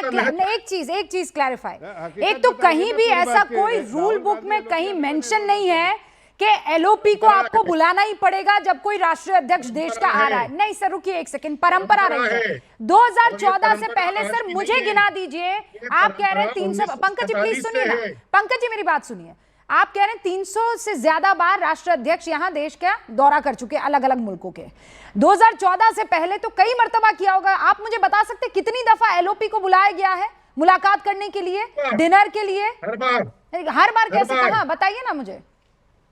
एक चीज क्लैरिफाई, एक तो कहीं भी ऐसा कोई रूल बुक में कहीं मेंशन नहीं है कि एलओपी को आपको बुलाना ही पड़ेगा जब कोई राष्ट्रीय अध्यक्ष देश का आ रहा है। नहीं सर, रुकिए एक सेकंड, परंपरा रही है 2014 से पहले। सर मुझे गिना दीजिए, आप कह रहे हैं 300, पंकज जी प्लीज सुनिए ना, पंकज जी मेरी बात सुनिए, आप कह रहे हैं 300 से ज्यादा बार राष्ट्रीय अध्यक्ष यहां देश का दौरा कर चुके अलग अलग मुल्कों के। 2014 से पहले तो कई मर्तबा किया होगा। आप मुझे बता सकते कितनी दफा एलओपी को बुलाया गया है मुलाकात करने के लिए, डिनर के लिए? हर बार कैसे, कहां, बताइए ना मुझे।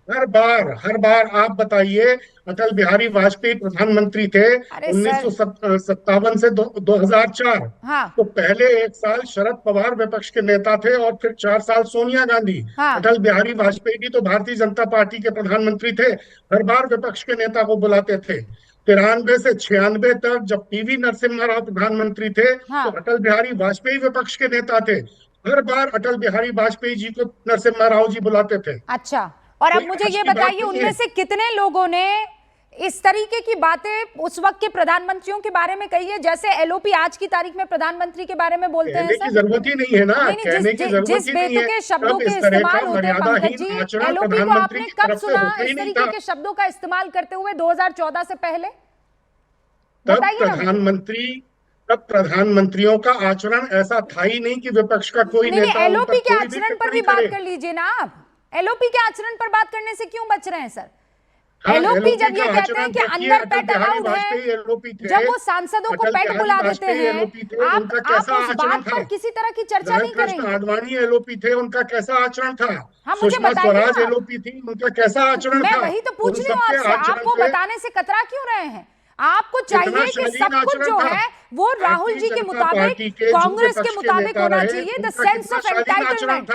हर बार आप बताइए। अटल बिहारी वाजपेयी प्रधानमंत्री थे 1957 से 2004। हाँ। तो पहले एक साल शरद पवार विपक्ष के नेता थे और फिर 4 साल सोनिया गांधी। हाँ। अटल बिहारी वाजपेयी भी तो भारतीय जनता पार्टी के प्रधानमंत्री थे, हर बार विपक्ष के नेता को बुलाते थे। 93 से 96 तक जब पीवी नरसिम्हा राव प्रधानमंत्री थे, हाँ। तो अटल बिहारी वाजपेयी विपक्ष के नेता थे, हर बार अटल बिहारी वाजपेयी जी को नरसिम्हा राव जी बुलाते थे। अच्छा, और अब मुझे ये बताइए उनमें से कितने लोगों ने इस तरीके की बातें उस वक्त के प्रधानमंत्रियों के बारे में कही है जैसे एलओपी आज की तारीख में प्रधानमंत्री के बारे में बोलते हैं? सर, जरूरत ही नहीं है ना, कहने की जरूरत जिस बेतुके शब्दों के इस्तेमाल होते हैं पंकज जी, एलओपी को आपने कब सुना इस तरीके के शब्दों का इस्तेमाल करते हुए 2014 से पहले? तब प्रधानमंत्रियों का आचरण ऐसा था ही नहीं कि विपक्ष का कोई नेता। एलओपी के आचरण पर भी बात कर लीजिए ना आप। एलओपी के आचरण पर बात करने से क्यों बच रहे हैं सर? एलओपी जब ये कहते हैं कि अंदर पेट अलाउड है, जब वो सांसदों को पेट बुला देते हैं, आप उस बात पर किसी तरह की चर्चा नहीं करेंगे। आडवाणी एलओपी थे, उनका कैसा आचरण था? सुषमा स्वराज एलओपी थी, उनका कैसा आचरण था? मैं वही तो पूछ रही हूँ आपसे, आपको बताने से कतरा क्यों रहे हैं? आपको चाहिए कि सब कुछ जो है वो राहुल जी के मुताबिक, कांग्रेस के मुताबिक होना चाहिए, द सेंस ऑफ एंटाइटलमेंट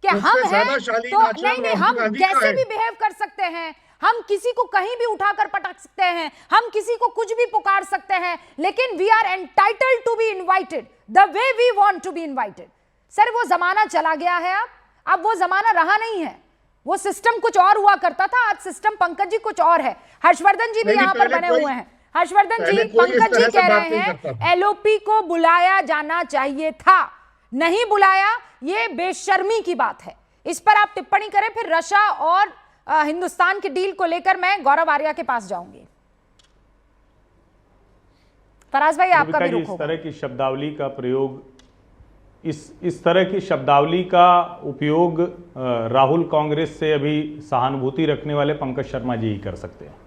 कि हम हैं तो नहीं, हम कैसे भी बिहेव कर सकते हैं, हम किसी को कहीं भी उठाकर पटक सकते हैं, हम किसी को कुछ भी पुकार सकते हैं, लेकिन we are entitled to be invited the way we want to be invited. Sir वो जमाना चला गया है, अब वो जमाना रहा नहीं है। वो सिस्टम कुछ और हुआ करता था, आज सिस्टम पंकज जी कुछ और है। हर्षवर्धन जी भी यहाँ पर बने हुए हैं। हर्षवर्धन जी, पंकज जी कह रहे हैं एलओपी को बुलाया जाना चाहिए था, नहीं बुलाया, ये बेशर्मी की बात है। इस पर आप टिप्पणी करें, फिर रशिया और हिंदुस्तान की डील को लेकर मैं गौरव आर्या के पास जाऊंगी। फराज भाई आपका भी रुख होगा। इस तरह की शब्दावली का प्रयोग, इस तरह की शब्दावली का उपयोग राहुल कांग्रेस से अभी सहानुभूति रखने वाले पंकज शर्मा जी ही कर सकते हैं।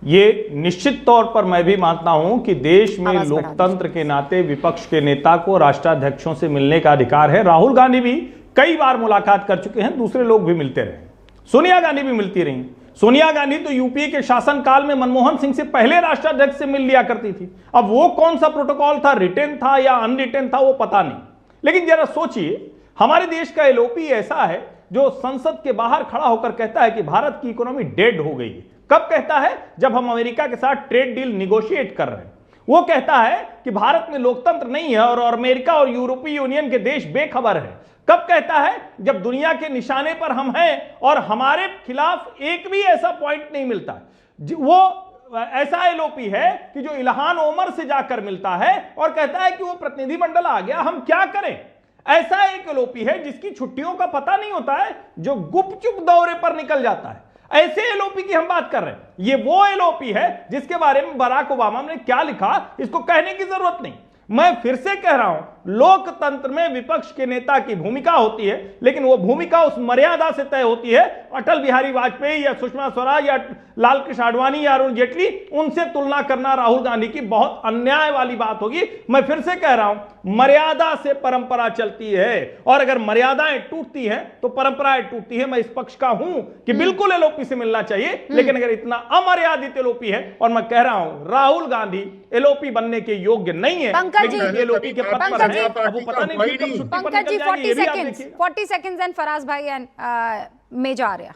ये निश्चित तौर पर मैं भी मानता हूं कि देश में लोकतंत्र के नाते विपक्ष के नेता को राष्ट्राध्यक्षों से मिलने का अधिकार है। राहुल गांधी भी कई बार मुलाकात कर चुके हैं, दूसरे लोग भी मिलते रहे, सोनिया गांधी भी मिलती रही। सोनिया गांधी तो यूपीए के शासनकाल में मनमोहन सिंह से पहले राष्ट्राध्यक्ष से मिल लिया करती थी। अब वो कौन सा प्रोटोकॉल था, रिटेन था या अनरिटेन था, वो पता नहीं। लेकिन जरा सोचिए, हमारे देश का एलओपी ऐसा है जो संसद के बाहर खड़ा होकर कहता है कि भारत की इकोनॉमी डेड हो गई है। कब कहता है? जब हम अमेरिका के साथ ट्रेड डील निगोशिएट कर रहे हैं। वो कहता है कि भारत में लोकतंत्र नहीं है और अमेरिका और यूरोपीय यूनियन के देश बेखबर है। कब कहता है? जब दुनिया के निशाने पर हम हैं और हमारे खिलाफ एक भी ऐसा पॉइंट नहीं मिलता। वो ऐसा एलओपी है कि जो इल्हान ओमर से जाकर मिलता है और कहता है कि वो प्रतिनिधिमंडल आ गया, हम क्या करें। ऐसा एक एलओपी है जिसकी छुट्टियों का पता नहीं होता है, जो गुपचुप दौरे पर निकल जाता है। ऐसे एलओपी की हम बात कर रहे हैं। ये वो एलओपी है जिसके बारे में बराक ओबामा ने क्या लिखा, इसको कहने की जरूरत नहीं। मैं फिर से कह रहा हूं, लोकतंत्र में विपक्ष के नेता की भूमिका होती है, लेकिन वो भूमिका उस मर्यादा से तय होती है। अटल बिहारी वाजपेयी या सुषमा स्वराज या लाल कृष्ण आडवाणी या अरुण जेटली, उनसे तुलना करना राहुल गांधी की बहुत अन्याय वाली बात होगी। मैं फिर से कह रहा हूं, मर्यादा से परंपरा चलती है और अगर मर्यादाएं टूटती हैं तो परंपराएं टूटती है। मैं इस पक्ष का हूं कि बिल्कुल एलओपी से मिलना चाहिए, लेकिन अगर इतना अमर्यादित एलओपी है, और मैं कह रहा हूं राहुल गांधी एलओपी बनने के योग्य नहीं है, एलओपी के पद पर है। अब वो पता नहीं कब छुट्टी पर निकल जाएंगे, ये भी आप देखिए। 40 सेकंड्स एंड फराज भाई and major Arya.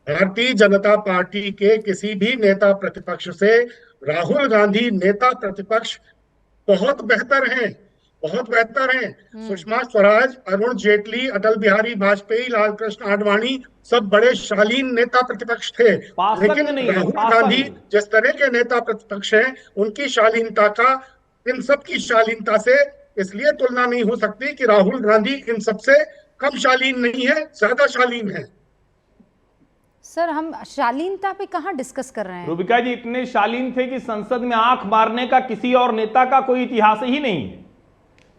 Bharatiya Janata party के किसी भी नेता प्रतिपक्ष से राहुल गांधी नेता प्रतिपक्ष बहुत बेहतर हैं, बहुत बेहतर हैं। सुषमा स्वराज, अरुण जेटली, अटल बिहारी वाजपेयी, लाल कृष्ण आडवाणी सब बड़े शालीन नेता प्रतिपक्ष थे, लेकिन राहुल गांधी जिस तरह के नेता प्रतिपक्ष हैं, उनकी शालीनता का इन सब की शालीनता से इसलिए तुलना नहीं हो सकती कि राहुल गांधी इन सबसे कम शालीन नहीं है, ज्यादा शालीन है। सर हम शालीनता पे कहाँ डिस्कस कर रहे हैं? रूबिका जी इतने शालीन थे कि संसद में आंख मारने का किसी और नेता का कोई इतिहास ही नहीं है।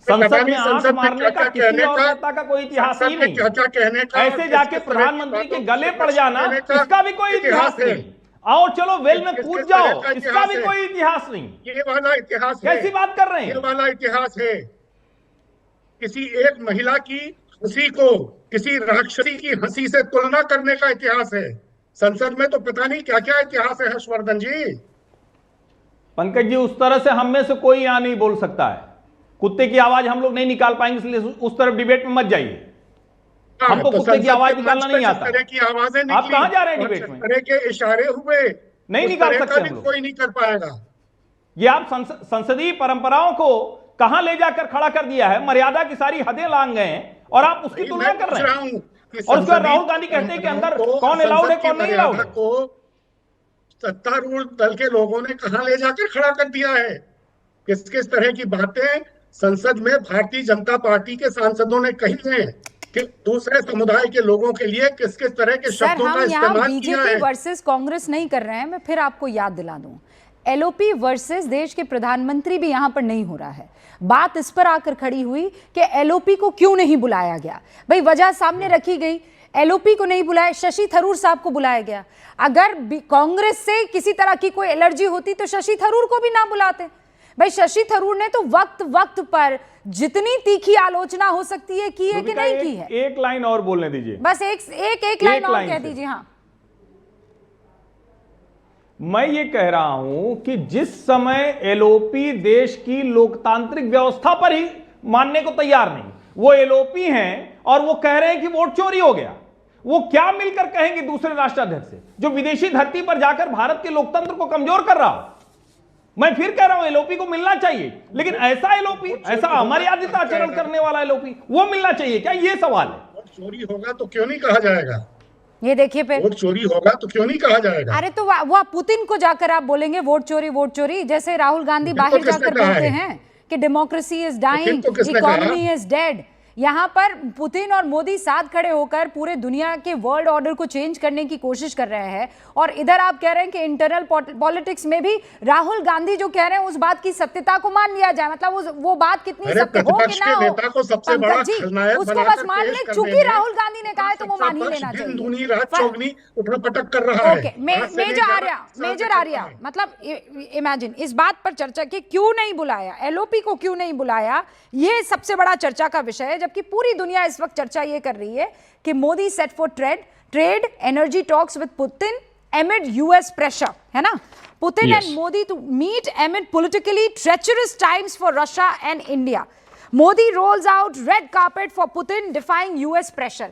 संसद में आंख मारने का किसी और नेता का कोई इतिहास ही नहीं। क्या कहने का, ऐसे जाके प्रधानमंत्री के गले पड़ जाना, इसका भी कोई इतिहास नहीं। आओ चलो वेल में कूद जाओ, इसका भी कोई इतिहास नहीं। ये वाला इतिहास है। कैसी बात कर रहे हैं? ये वाला इतिहास है। किसी एक महिला की हंसी को किसी राक्षसी की हंसी से तुलना करने का इतिहास है। संसद में तो पता नहीं क्या क्या इतिहास है हर्षवर्धन जी। पंकज जी उस तरह से हम में से कोई यहां नहीं बोल सकता है। कुत्ते की आवाज हम लोग नहीं निकाल पाएंगे, इसलिए उस तरफ डिबेट में मत जाइए। हमको तो कुत्ते की आवाज निकालना नहीं आता। तरह की आवाजें आप कहां जा रहे हैं डिबेट में? तरह के इशारे हुए, नहीं निकाल सकते हम लोग। कोई नहीं कर पाएगा। ये आप संसदीय परंपराओं को कहां ले जाकर खड़ा कर दिया है। मर्यादा की सारी हदें लांग गए हैं और आप उसकी तुलना कर रहे हैं। और उसके बाद राहुल गांधी कहते हैं कि अंदर कौन अलाउड है कौन नहीं अलाउड है। को सत्तारूढ़ दल के लोगों ने कहां ले जाकर खड़ा कर दिया है। किस किस तरह की बातें संसद में भारतीय जनता पार्टी के सांसदों ने कही हैं कि दूसरे समुदाय के लोगों के लिए किस किस तरह के शब्दों का इस्तेमाल किया है। बीजेपी वर्सेस कांग्रेस नहीं कर रहे हैं। मैं फिर आपको याद दिला दूं, एलओपी वर्सेस देश के प्रधानमंत्री भी यहां पर नहीं हो रहा है। बात इस पर आकर खड़ी हुई कि एलओपी को क्यों नहीं बुलाया गया। भाई वजह सामने रखी गई, एलओपी को नहीं बुलाया, शशि थरूर साहब को बुलाया गया। अगर कांग्रेस से किसी तरह की कोई एलर्जी होती तो शशि थरूर को भी ना बुलाते। भाई शशि थरूर ने तो वक्त वक्त पर जितनी तीखी आलोचना हो सकती है की है कि नहीं की है। एक लाइन और बोलने दीजिए, बस एक लाइन और कह दीजिए। हाँ, मैं ये कह रहा हूं कि जिस समय एलओपी देश की लोकतांत्रिक व्यवस्था पर ही मानने को तैयार नहीं, वो एलओपी हैं और वो कह रहे हैं कि वोट चोरी हो गया, वो क्या मिलकर कहेंगे दूसरे राष्ट्राध्यक्ष से जो विदेशी धरती पर जाकर भारत के लोकतंत्र को कमजोर कर रहा हो। मैं फिर कह रहा हूं एलओपी को मिलना चाहिए, लेकिन ऐसा एलओपी, ऐसा अमर्यादित आचरण करने वाला एलओपी वो मिलना चाहिए क्या, ये सवाल है। वोट चोरी होगा तो क्यों नहीं कहा जाएगा। ये देखिए फिर वोट चोरी होगा तो क्यों नहीं कहा जाएगा। अरे तो वो पुतिन को जाकर आप बोलेंगे वोट चोरी, जैसे राहुल गांधी बाहर जाकर बोलते हैं कि democracy is dying, economy is dead. यहाँ पर पुतिन और मोदी साथ खड़े होकर पूरे दुनिया के वर्ल्ड ऑर्डर को चेंज करने की कोशिश कर रहे हैं, और इधर आप कह रहे हैं कि इंटरनल पॉलिटिक्स में भी राहुल गांधी जो कह रहे हैं उस बात की सत्यता को मान लिया जाए। मतलब वो बात कितनी सत्य हो कि ना हो, पंकज जी उसको बस मान ले, चूंकि राहुल गांधी ने कहा है तो वो मान ही लेना चाहिए। पटक कर रहा है। मेजर आर्या, मतलब इमेजिन इस बात पर चर्चा की क्यों नहीं बुलाया, एलओपी को क्यों नहीं बुलाया, ये सबसे बड़ा चर्चा का विषय है। जबकि पूरी दुनिया इस वक्त चर्चा ये कर रही है कि Modi set for trade energy talks with Putin amid US pressure, है ना। Putin and Modi to meet amid politically treacherous times for Russia and India. Modi rolls out red carpet for Putin, defying US pressure.